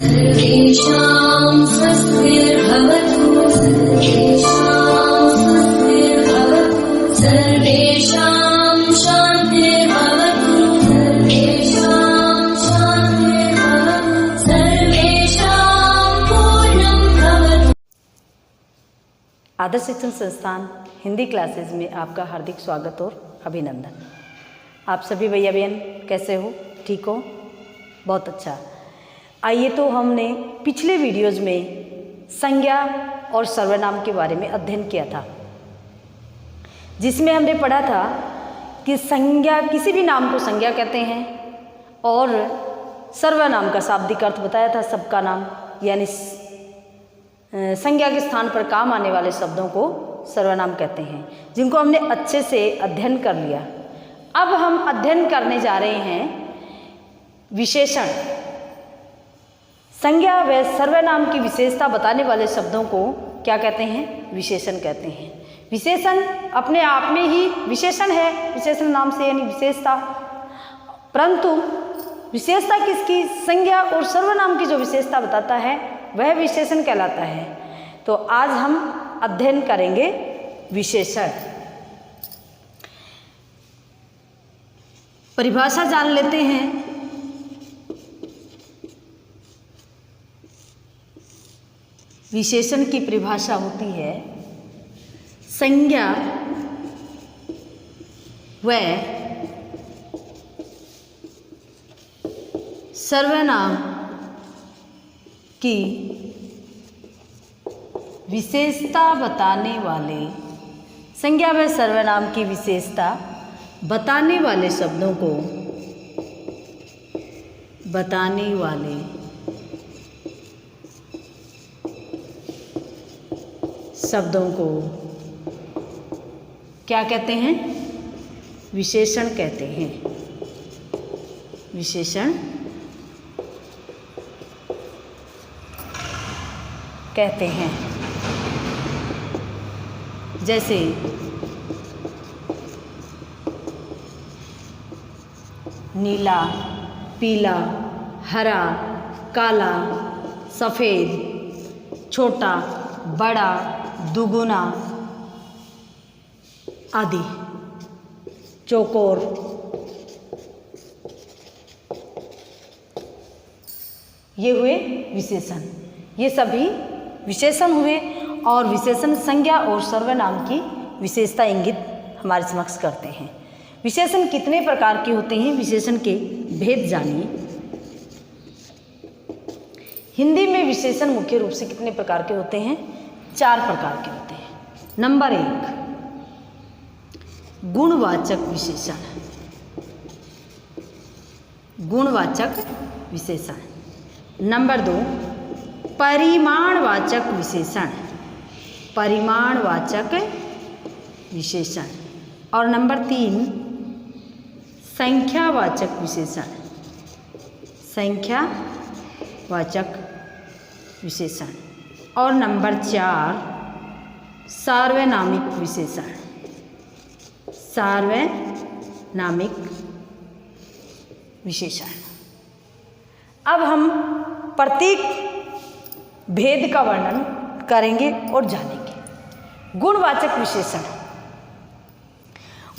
सर्वेषां स्वस्तिर्भवतु सर्वेषां शान्तिर्भवतु सर्वेषां पूर्णं भवतु। आदर्श शिक्षण संस्थान हिंदी क्लासेज में आपका हार्दिक स्वागत और अभिनंदन। आप सभी भैया बहन कैसे हो? ठीक हो? बहुत अच्छा। आइए तो हमने पिछले वीडियोज़ में संज्ञा और सर्वनाम के बारे में अध्ययन किया था, जिसमें हमने पढ़ा था कि संज्ञा, किसी भी नाम को संज्ञा कहते हैं और सर्वनाम का शाब्दिक अर्थ बताया था सबका नाम, यानी संज्ञा के स्थान पर काम आने वाले शब्दों को सर्वनाम कहते हैं, जिनको हमने अच्छे से अध्ययन कर लिया। अब हम अध्ययन करने जा रहे हैं विशेषण। संज्ञा व सर्वनाम की विशेषता बताने वाले शब्दों को क्या कहते हैं? विशेषण कहते हैं। विशेषण अपने आप में ही विशेषण है, विशेषण नाम से यानी विशेषता, परंतु विशेषता किसकी? संज्ञा और सर्वनाम की जो विशेषता बताता है वह विशेषण कहलाता है। तो आज हम अध्ययन करेंगे विशेषण। परिभाषा जान लेते हैं। विशेषण की परिभाषा होती है संज्ञा व सर्वनाम की विशेषता बताने वाले, संज्ञा व सर्वनाम की विशेषता बताने वाले शब्दों को, बताने वाले शब्दों को क्या कहते हैं? विशेषण कहते हैं। विशेषण कहते हैं। जैसे नीला, पीला, हरा, काला, सफ़ेद, छोटा, बड़ा, दुगुना आदि, चौकोर, ये हुए विशेषण। ये सभी विशेषण हुए और विशेषण संज्ञा और सर्वनाम की विशेषता इंगित हमारे समक्ष करते हैं। विशेषण कितने प्रकार के होते हैं? विशेषण के भेद जानिए। हिंदी में विशेषण मुख्य रूप से कितने प्रकार के होते हैं? 4 प्रकार के होते हैं। नंबर 1 गुणवाचक विशेषण। गुणवाचक विशेषण। नंबर 2 परिमाणवाचक विशेषण। परिमाणवाचक विशेषण। और नंबर 3 संख्यावाचक विशेषण। संख्यावाचक विशेषण। और नंबर 4 सार्वनामिक विशेषण। सार्वनामिक विशेषण। अब हम प्रत्येक भेद का वर्णन करेंगे और जानेंगे। गुणवाचक विशेषण।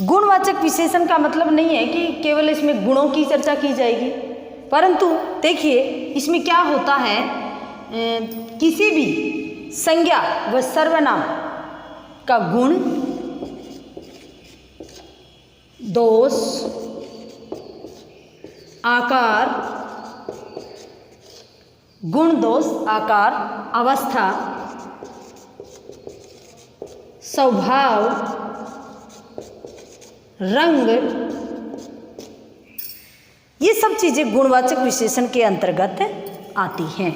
गुणवाचक विशेषण का मतलब नहीं है कि केवल इसमें गुणों की चर्चा की जाएगी, परंतु देखिए इसमें क्या होता है, किसी भी संज्ञा व सर्वनाम का गुण, दोष, आकार, गुण, दोष, आकार, अवस्था, स्वभाव, रंग, ये सब चीज़ें गुणवाचक विशेषण के अंतर्गत आती हैं।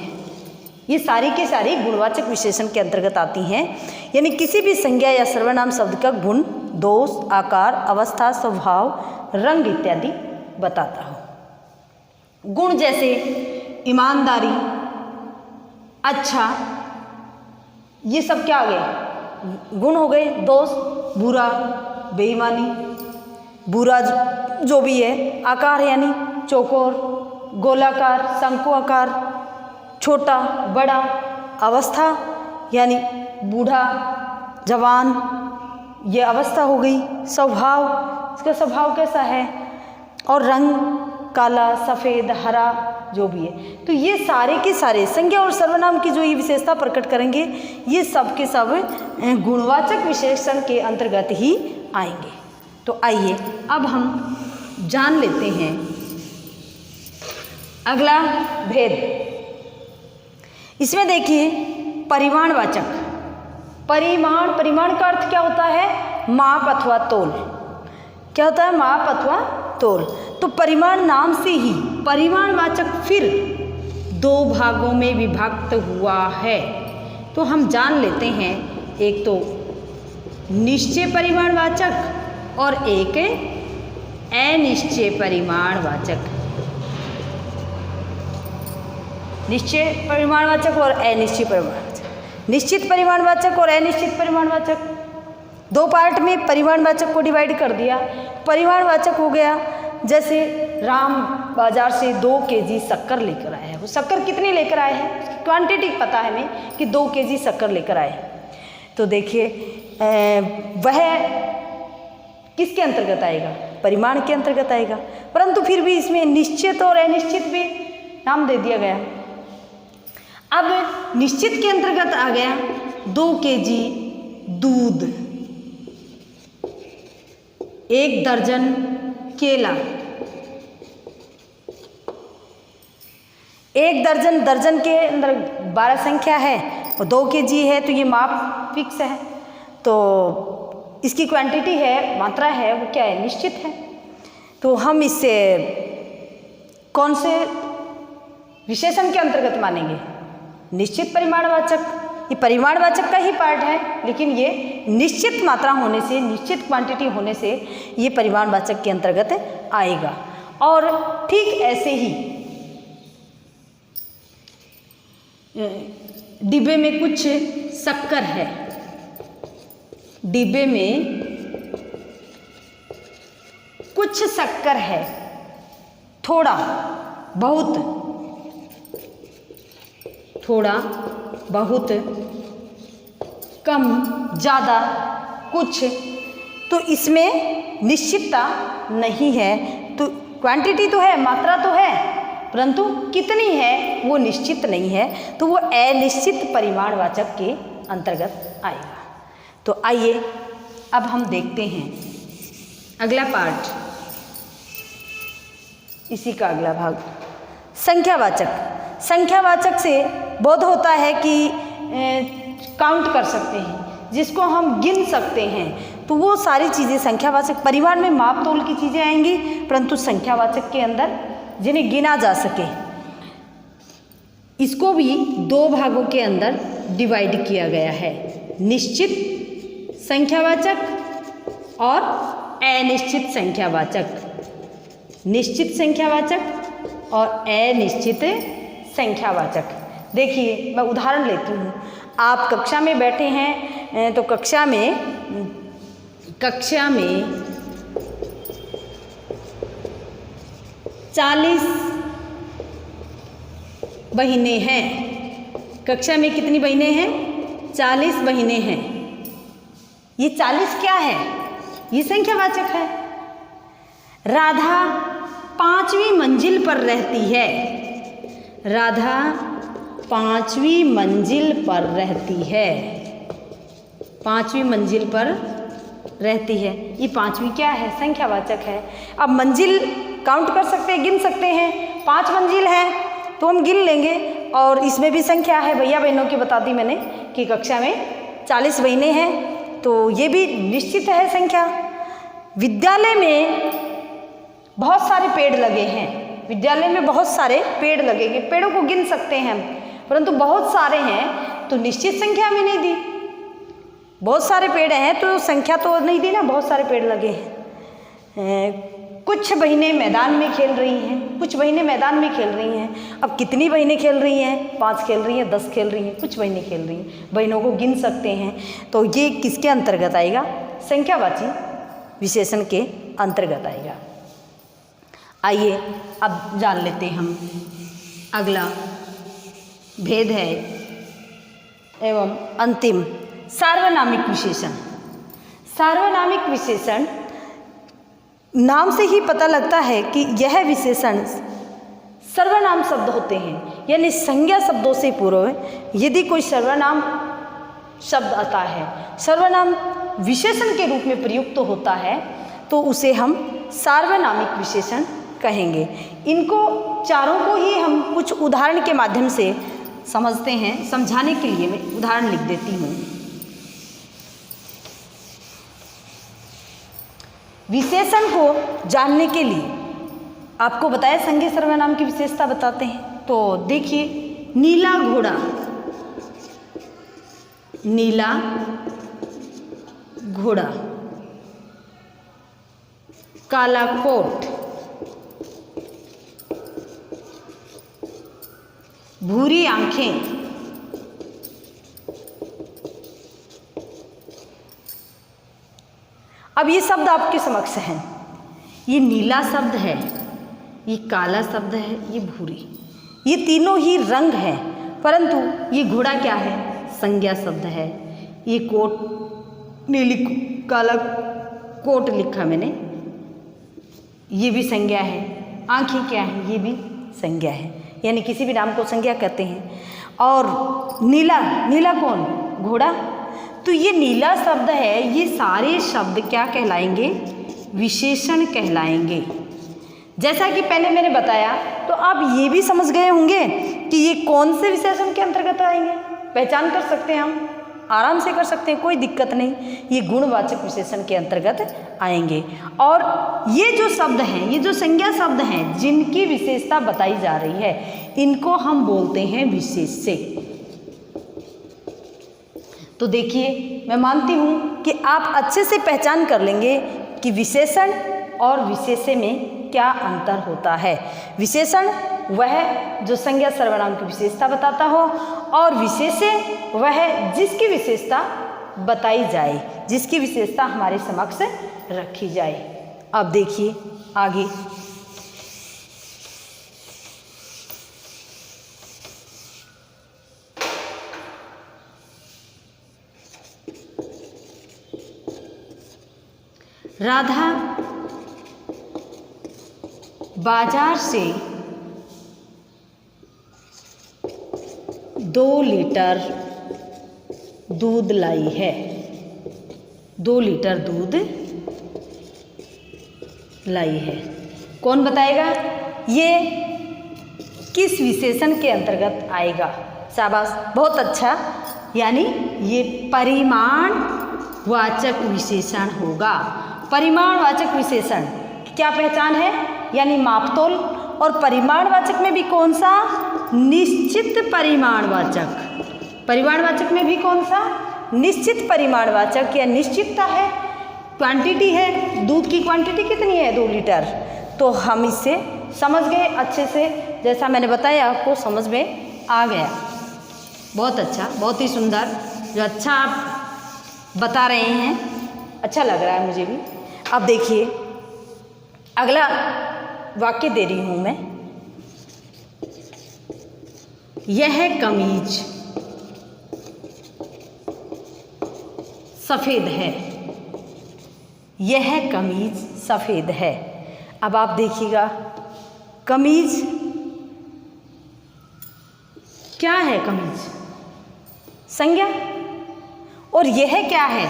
ये सारी के सारी गुणवाचक विशेषण के अंतर्गत आती हैं, यानी किसी भी संज्ञा या सर्वनाम शब्द का गुण, दोष, आकार, अवस्था, स्वभाव, रंग इत्यादि बताता हो। गुण जैसे ईमानदारी, अच्छा, ये सब क्या आ गए? गुण हो गए। दोष बुरा, बेईमानी, बुरा जो भी है। आकार यानी चौकोर, गोलाकार, शंकु आकार, छोटा, बड़ा, अवस्था यानी बूढ़ा, जवान, ये अवस्था हो गई। स्वभाव, इसका स्वभाव कैसा है, और रंग काला, सफ़ेद, हरा, जो भी है। तो ये सारे के सारे संज्ञा और सर्वनाम की जो ये विशेषता प्रकट करेंगे, ये सब के सब गुणवाचक विशेषण के अंतर्गत ही आएंगे। तो आइए अब हम जान लेते हैं अगला भेद। इसमें देखिए परिमाणवाचक। परिमाण का अर्थ क्या होता है, माप अथवा तोल। क्या होता है, माप अथवा तोल। तो परिमाण नाम से ही परिमाणवाचक फिर दो भागों में विभक्त हुआ है। तो हम जान लेते हैं, एक तो निश्चय परिमाणवाचक और एक अनिश्चय परिमाणवाचक। निश्चय परिमाणवाचक और अनिश्चित परिमाणवाचक। निश्चित परिमाणवाचक और अनिश्चित परिमाणवाचक, दो पार्ट में परिमाणवाचक को डिवाइड कर दिया। परिमाणवाचक हो गया, जैसे राम बाजार से 2 केजी शक्कर लेकर आया है। वो शक्कर कितनी लेकर आए हैं, उसकी क्वांटिटी पता है हमें कि 2 केजी शक्कर लेकर आए। तो देखिए वह किसके अंतर्गत आएगा, परिमाण के अंतर्गत आएगा। परंतु फिर भी इसमें निश्चित और अनिश्चित भी नाम दे दिया गया। अब निश्चित के अंतर्गत आ गया 2 केजी दूध, 1 दर्जन केला। 1 दर्जन के अंदर 12 संख्या है और 2 केजी है, तो ये माप फिक्स है। तो इसकी क्वांटिटी है, मात्रा है, वो क्या है, निश्चित है। तो हम इसे कौन से विशेषण के अंतर्गत मानेंगे, निश्चित परिमाणवाचक। ये परिमाणवाचक का ही पार्ट है, लेकिन ये निश्चित मात्रा होने से, निश्चित क्वांटिटी होने से ये परिमाणवाचक के अंतर्गत आएगा। और ठीक ऐसे ही डिब्बे में कुछ शक्कर है, डिब्बे में कुछ शक्कर है, थोड़ा बहुत, थोड़ा बहुत, कम ज़्यादा, कुछ। तो इसमें निश्चितता नहीं है। तो क्वांटिटी तो है, मात्रा तो है, परंतु कितनी है वो निश्चित नहीं है। तो वो अनिश्चित परिमाणवाचक के अंतर्गत आएगा। तो आइए अब हम देखते हैं अगला पार्ट, इसी का अगला भाग, संख्यावाचक। संख्यावाचक से बोध होता है कि काउंट कर सकते हैं, जिसको हम गिन सकते हैं। तो वो सारी चीज़ें संख्यावाचक, परिमाण में माप तोल की चीज़ें आएंगी, परंतु संख्यावाचक के अंदर जिन्हें गिना जा सके, इसको भी 2 भागों के अंदर डिवाइड किया गया है, निश्चित संख्यावाचक और अनिश्चित संख्यावाचक। निश्चित संख्यावाचक और अनिश्चित संख्यावाचक। देखिए मैं उदाहरण लेती हूँ। आप कक्षा में बैठे हैं, तो कक्षा में 40 बहिनें हैं। कक्षा में कितनी बहिनें हैं, 40 बहिनें हैं। ये 40 क्या है, ये संख्यावाचक है। राधा 5वीं मंजिल पर रहती है। राधा 5वीं मंजिल पर रहती है। 5वीं मंजिल पर रहती है। ये 5वीं क्या है, संख्यावाचक है। अब मंजिल काउंट कर सकते हैं, गिन सकते हैं। 5 मंजिल है तो हम गिन लेंगे। और इसमें भी संख्या है, भैया बहनों की बता दी मैंने कि कक्षा में 40 बहिनें हैं, तो ये भी निश्चित है संख्या। विद्यालय में बहुत सारे पेड़ लगे हैं। विद्यालय में बहुत सारे पेड़ लगेंगे, पेड़ों को गिन सकते हैं हम, परंतु बहुत सारे हैं तो निश्चित संख्या में नहीं दी। बहुत सारे पेड़ हैं तो संख्या तो नहीं दी ना, बहुत सारे पेड़ लगे हैं। कुछ बहिनें मैदान में खेल रही हैं, कुछ बहिनें मैदान में खेल रही हैं। अब कितनी बहिनें खेल रही हैं, 5 खेल रही हैं, 10 खेल रही हैं, कुछ बहिनें खेल रही हैं, बहनों को गिन सकते हैं। तो ये किसके अंतर्गत आएगा, संख्यावाची विशेषण के अंतर्गत आएगा। आइए अब जान लेते हैं हम अगला भेद है। एवं अंतिम सार्वनामिक विशेषण। सार्वनामिक विशेषण नाम से ही पता लगता है कि यह विशेषण सर्वनाम शब्द होते हैं, यानी संज्ञा शब्दों से पूर्व यदि कोई सर्वनाम शब्द आता है, सर्वनाम विशेषण के रूप में प्रयुक्त होता है, तो उसे हम सार्वनामिक विशेषण कहेंगे। इनको चारों को ही हम कुछ उदाहरण के माध्यम से समझते हैं। समझाने के लिए मैं उदाहरण लिख देती हूँ। विशेषण को जानने के लिए आपको बताया संज्ञा सर्वनाम की विशेषता बताते हैं। तो देखिए, नीला घोड़ा, नीला घोड़ा, काला कोट, भूरी आंखें, अब ये शब्द आपके समक्ष हैं। ये नीला शब्द है, ये काला शब्द है, ये भूरी, ये तीनों ही रंग हैं, परंतु ये घोड़ा क्या है? संज्ञा शब्द है। ये कोट, नीली काला कोट लिखा मैंने, ये भी संज्ञा है। आंखें क्या है? ये भी संज्ञा है, यानी किसी भी नाम को संज्ञा कहते हैं। और नीला, नीला कौन? घोड़ा। तो ये नीला शब्द है, ये सारे शब्द क्या कहलाएंगे? विशेषण कहलाएंगे। जैसा कि पहले मैंने बताया, तो आप ये भी समझ गए होंगे कि ये कौन से विशेषण के अंतर्गत आएंगे। पहचान कर सकते हैं, हम आराम से कर सकते हैं, कोई दिक्कत नहीं। ये गुणवाचक विशेषण के अंतर्गत आएंगे। और ये जो शब्द हैं, ये जो संज्ञा शब्द हैं, जिनकी विशेषता बताई जा रही है, इनको हम बोलते हैं विशेष्य। तो देखिए, मैं मानती हूँ कि आप अच्छे से पहचान कर लेंगे कि विशेषण और विशेष्य में क्या अंतर होता है। विशेषण वह जो संज्ञा सर्वनाम की विशेषता बताता हो, और विशेष्य वह जिसकी विशेषता बताई जाए, जिसकी विशेषता हमारे समक्ष रखी जाए। अब देखिए आगे, राधा बाजार से 2 लीटर दूध लाई है। 2 लीटर दूध लाई है। कौन बताएगा ये किस विशेषण के अंतर्गत आएगा? शाबाश, बहुत अच्छा। यानी ये परिमाणवाचक विशेषण होगा। परिमाणवाचक विशेषण क्या पहचान है? यानी मापतोल। और परिमाणवाचक में भी कौन सा? निश्चित परिमाणवाचक। परिमाणवाचक में भी कौन सा? निश्चित परिमाणवाचक, या निश्चितता है, क्वांटिटी है। दूध की क्वांटिटी कितनी है? 2 लीटर। तो हम इससे समझ गए अच्छे से, जैसा मैंने बताया आपको समझ में आ गया। बहुत अच्छा, बहुत ही सुंदर, जो अच्छा आप बता रहे हैं, अच्छा लग रहा है मुझे भी। अब देखिए, अगला वाक्य दे रही हूँ मैं। यह कमीज सफ़ेद है। यह कमीज सफ़ेद है। अब आप देखिएगा, कमीज क्या है? कमीज संज्ञा, और यह क्या है?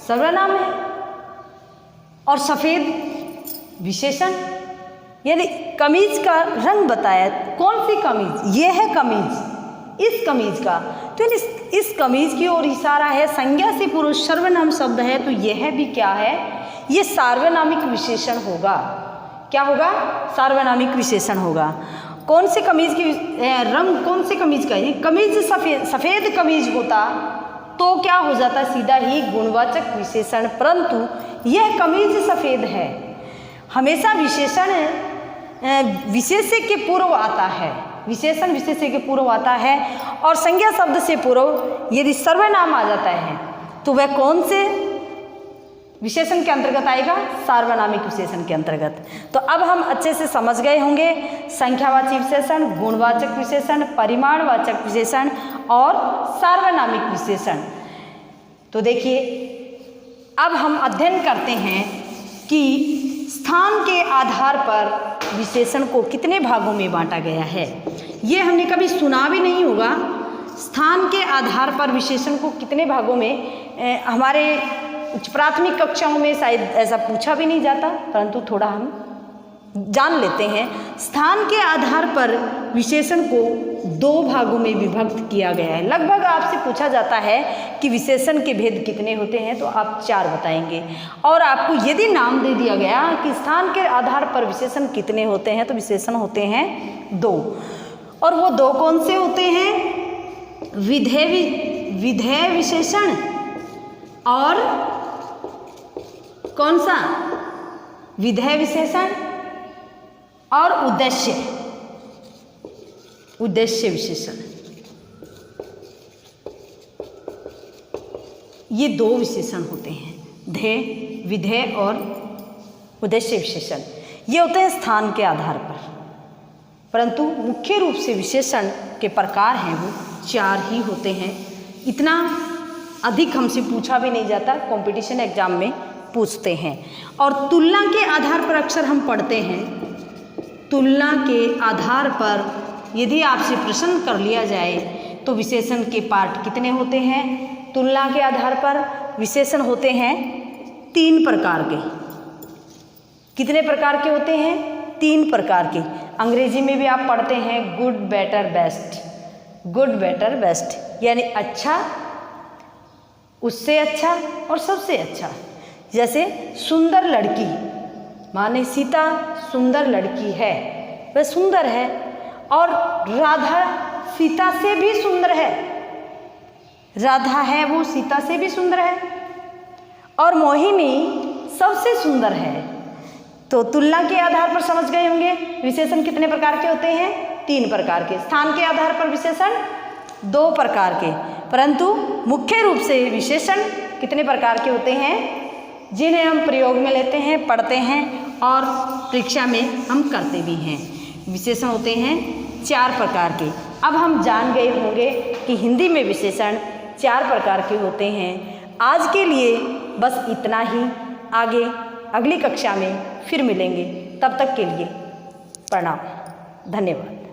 सर्वनाम है। और सफ़ेद विशेषण, यानी कमीज का रंग बताया। कौन सी कमीज? ये है कमीज, इस कमीज का। तो इस कमीज की ओर इशारा है। संज्ञा से पूर्व सर्वनाम शब्द है, तो यह भी क्या है? ये सार्वनामिक विशेषण होगा। क्या होगा? सार्वनामिक विशेषण होगा। कौन से कमीज की रंग, कौन से कमीज का? ये कमीज सफ़ेद कमीज होता तो क्या हो जाता? सीधा ही गुणवाचक विशेषण। परंतु यह कमीज सफ़ेद है। हमेशा विशेषण विशेष्य के पूर्व आता है। विशेषण विशेष्य के पूर्व आता है। और संज्ञा शब्द से पूर्व यदि सर्वनाम आ जाता है, तो वह कौन से विशेषण के अंतर्गत आएगा, सार्वनामिक विशेषण के अंतर्गत। तो अब हम अच्छे से समझ गए होंगे संख्यावाची विशेषण, गुणवाचक विशेषण, परिमाणवाचक विशेषण और सार्वनामिक विशेषण। तो देखिए अब हम अध्ययन करते हैं कि स्थान के आधार पर विशेषण को कितने भागों में बांटा गया है। ये हमने कभी सुना भी नहीं होगा। स्थान के आधार पर विशेषण को कितने भागों में, हमारे उच्च प्राथमिक कक्षाओं में शायद ऐसा पूछा भी नहीं जाता, परंतु थोड़ा हम जान लेते हैं। स्थान के आधार पर विशेषण को 2 भागों में विभक्त किया गया है। लगभग आपसे पूछा जाता है कि विशेषण के भेद कितने होते हैं, तो आप 4 बताएंगे। और आपको यदि नाम दे दिया गया कि स्थान के आधार पर विशेषण कितने होते हैं, तो विशेषण होते हैं 2। और वो 2 कौन से होते हैं? विधेय विशेषण और कौन सा? विधेय विशेषण और उद्देश्य विशेषण। ये 2 विशेषण होते हैं, ध्येय, विधेय और उद्देश्य विशेषण। ये होते हैं स्थान के आधार पर, परंतु मुख्य रूप से विशेषण के प्रकार हैं वो 4 ही होते हैं। इतना अधिक हमसे पूछा भी नहीं जाता, कंपटीशन एग्जाम में पूछते हैं। और तुलना के आधार पर अक्सर हम पढ़ते हैं। तुलना के आधार पर यदि आपसे प्रश्न कर लिया जाए तो विशेषण के पार्ट कितने होते हैं? तुलना के आधार पर विशेषण होते हैं 3 प्रकार के। कितने प्रकार के होते हैं? 3 प्रकार के। अंग्रेजी में भी आप पढ़ते हैं good, better, best. Good, better, best यानी अच्छा, उससे अच्छा और सबसे अच्छा। जैसे सुंदर लड़की, माने सीता सुंदर लड़की है, वह सुंदर है। और राधा सीता से भी सुंदर है, राधा है वो सीता से भी सुंदर है। और मोहिनी सबसे सुंदर है। तो तुलना के आधार पर समझ गए होंगे विशेषण कितने प्रकार के होते हैं? 3 प्रकार के। स्थान के आधार पर विशेषण 2 प्रकार के, परंतु मुख्य रूप से विशेषण कितने प्रकार के होते हैं, जिन्हें हम प्रयोग में लेते हैं, पढ़ते हैं और परीक्षा में हम करते भी हैं। विशेषण होते हैं 4 प्रकार के। अब हम जान गए होंगे कि हिंदी में विशेषण 4 प्रकार के होते हैं। आज के लिए बस इतना ही। आगे अगली कक्षा में फिर मिलेंगे। तब तक के लिए प्रणाम, धन्यवाद।